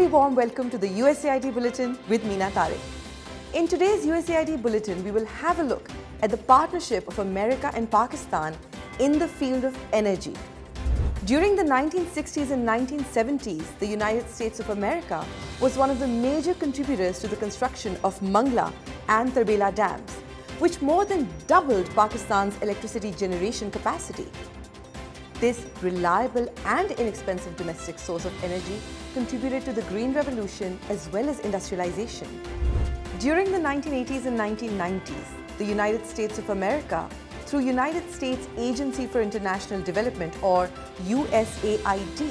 very warm welcome to the USAID Bulletin with Meena Tariq. In today's USAID Bulletin, we will have a look at the partnership of America and Pakistan in the field of energy. During the 1960s and 1970s, the United States of America was one of the major contributors to the construction of Mangla and Tarbela dams, which more than doubled Pakistan's electricity generation capacity. This reliable and inexpensive domestic source of energy contributed to the Green Revolution as well as industrialization. During the 1980s and 1990s, the United States of America, through United States Agency for International Development or USAID,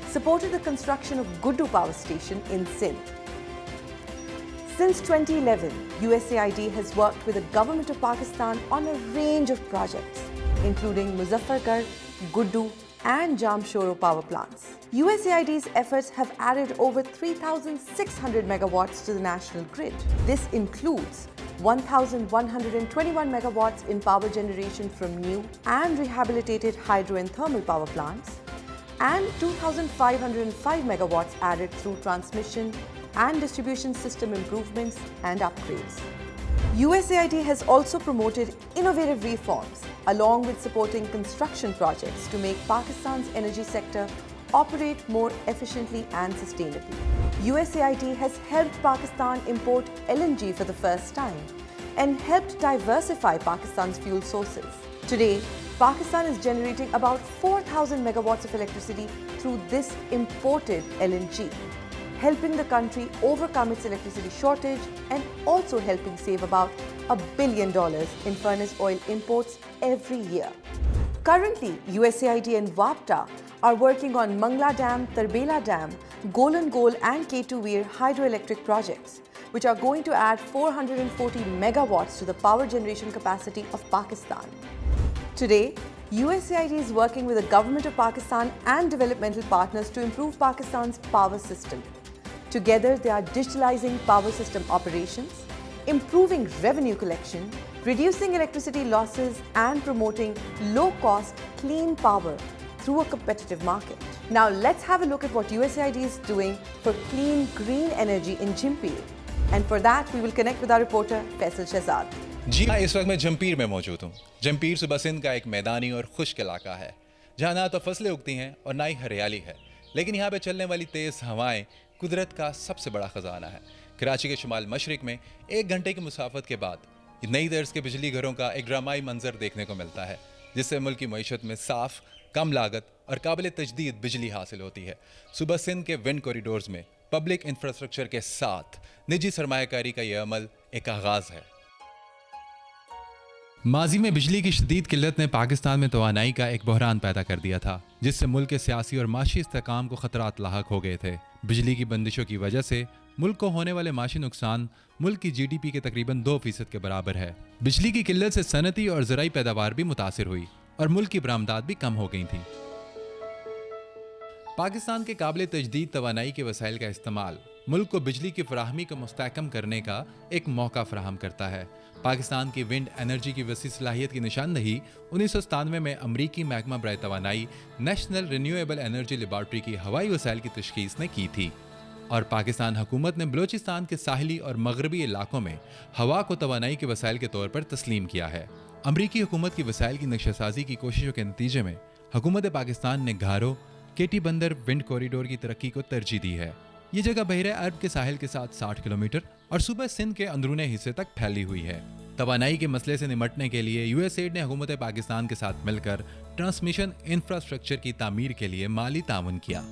supported the construction of Guddu Power Station in Sindh. Since 2011, USAID has worked with the government of Pakistan on a range of projects, including Muzaffargarh, Guddu and Jamshoro power plants. USAID's efforts have added over 3,600 megawatts to the national grid. This includes 1,121 megawatts in power generation from new and rehabilitated hydro and thermal power plants, and 2,505 megawatts added through transmission and distribution system improvements and upgrades. USAID has also promoted innovative reforms along with supporting construction projects to make Pakistan's energy sector operate more efficiently and sustainably. USAID has helped Pakistan import LNG for the first time and helped diversify Pakistan's fuel sources. Today, Pakistan is generating about 4,000 megawatts of electricity through this imported LNG, helping the country overcome its electricity shortage and also helping save about $1 billion in furnace oil imports every year. Currently, USAID and WAPTA are working on Mangla Dam, Tarbela Dam, Golan Gol and K2 hydroelectric projects, which are going to add 440 megawatts to the power generation capacity of Pakistan. Today, USAID is working with the government of Pakistan and developmental partners to improve Pakistan's power system. Together, they are digitalizing power system operations, improving revenue collection, reducing electricity losses, and promoting low-cost, clean power through a competitive market. Now, let's have a look at what USAID is doing for clean, green energy in Jhimpir. And for that, we will connect with our reporter, Faisal Shehzad. जी हाँ, इस वक्त मैं जंपीर में मौजूद हूँ। जंपीर सूबा सिंध का एक मैदानी और खुश्क इलाका है, जहाँ ना तो फसलें उगती हैं और ना ही हरियाली है, लेकिन यहाँ पे चलने वाली तेज़ हवाएं कुदरत का सबसे बड़ा खजाना है। कराची के शुमाल मशरिक में 1 घंटे की मुसाफत के बाद नई तर्ज के बिजली घरों का एक ड्रामाई मंजर देखने को मिलता है, जिससे मुल्क की मईशत में साफ, कम लागत और काबिल तजदीद बिजली हासिल होती है। सूबा सिंध के विंड कॉरिडोर्स में पब्लिक इंफ्रास्ट्रक्चर के साथ निजी सरमायाकारी का यह अमल एक आगाज़ है। माजी में बिजली की शदीद किल्लत ने पाकिस्तान में तवानाई का एक बहरान पैदा कर दिया था, जिससे मुल्क के सियासी और माशी इस्तेहकाम को खतरात लाहक हो गए थे। बिजली की बंदिशों की वजह से मुल्क को होने वाले माशी नुकसान मुल्क की GDP के तकरीबन 2% के बराबर है। बिजली की किल्लत से सनती और ज़राई पैदावार भी मुतासिर हुई और मुल्क की बरामदात भी कम हो गई थी। पाकिस्तान के काबिल तजदीद तवानाई के वसाइल का इस्तेमाल मुल्क को बिजली की फराहमी को मुस्तहकम करने का एक मौका फराहम करता है। पाकिस्तान की विंड एनर्जी की वसी सलाहियत की निशानदही 1997 में अमरीकी महकमा बराए तवानाई नेशनल रिन्यूएबल एनर्जी लेबॉर्ट्री की हवाई वसाइल की तशखीस ने की थी, और पाकिस्तान हुकूमत ने बलोचिस्तान के साहली और मगरबी इलाकों में हवा को तवानाई के वसाइल के तौर पर तस्लीम किया है। अमरीकी हुकूमत की वसाइल की नक्शासाजी की कोशिशों के नतीजे में हुकूमत पाकिस्तान ने घारो केटी बंदर विंड कॉरिडोर की तरक्की को तरजीह दी है। ये जगह बहरे अरब के साहिल के साथ 60 किलोमीटर और सूबे सिंध के अंदरूनी हिस्से तक फैली हुई है। तवानाई के मसले से निमटने के लिए USAID ने हुकूमत पाकिस्तान के साथ मिलकर ट्रांसमिशन इंफ्रास्ट्रक्चर की तामीर के लिए माली ताउन किया,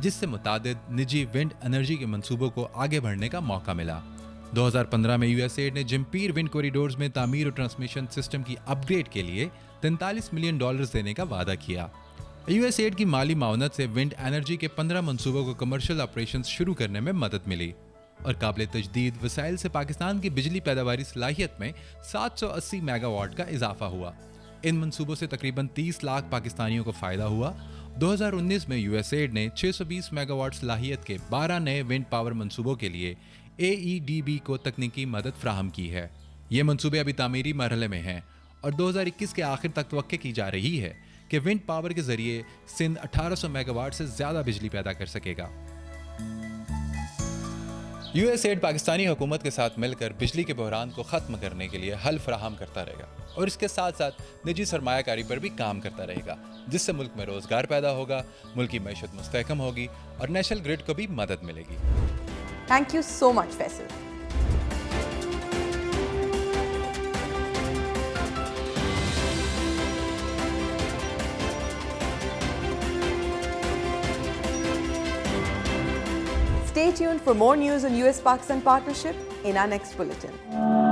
जिससे मुतादिद निजी विंड एनर्जी के मंसूबों को आगे बढ़ने का मौका मिला। 2015 में USAID ने जंपीर विंड कॉरिडोर्स में तामीर और ट्रांसमिशन सिस्टम की अपग्रेड के लिए $43 मिलियन देने का वादा किया। USAID की माली मावनत से विंड एनर्जी के 15 मंसूबों को कमर्शियल ऑपरेशन शुरू करने में मदद मिली और काबिल तजदीद वसाइल से पाकिस्तान की बिजली पैदावारी सलाहियत में 780 मेगावाट का इजाफा हुआ। इन मंसूबों से तकरीबन 30 लाख पाकिस्तानियों को फ़ायदा हुआ। 2019 में USAID ने 620 मेगावाट सलाहियत के 12 नए विंड पावर मंसूबों के लिए AEDB को तकनीकी मदद फ्राहम की है। ये मंसूबे अभी तामीरी मरहले में हैं और 2021 के आखिर तक तवक्के की जा रही है कि विंड पावर के जरिए सिंध 1800 मेगावाट से ज़्यादा बिजली पैदा कर सकेगा। USAID पाकिस्तानी हुकूमत के साथ मिलकर बिजली के बहरान को ख़त्म करने के लिए हल फराहम करता रहेगा और इसके साथ साथ निजी सरमायाकारी पर भी काम करता रहेगा, जिससे मुल्क में रोज़गार पैदा होगा, मुल्क की मैशत मुस्तहकम होगी और नेशनल ग्रिड को भी मदद मिलेगी। Thank you so much, Faisal. Stay tuned for more news on US-Pakistan partnership in our next bulletin.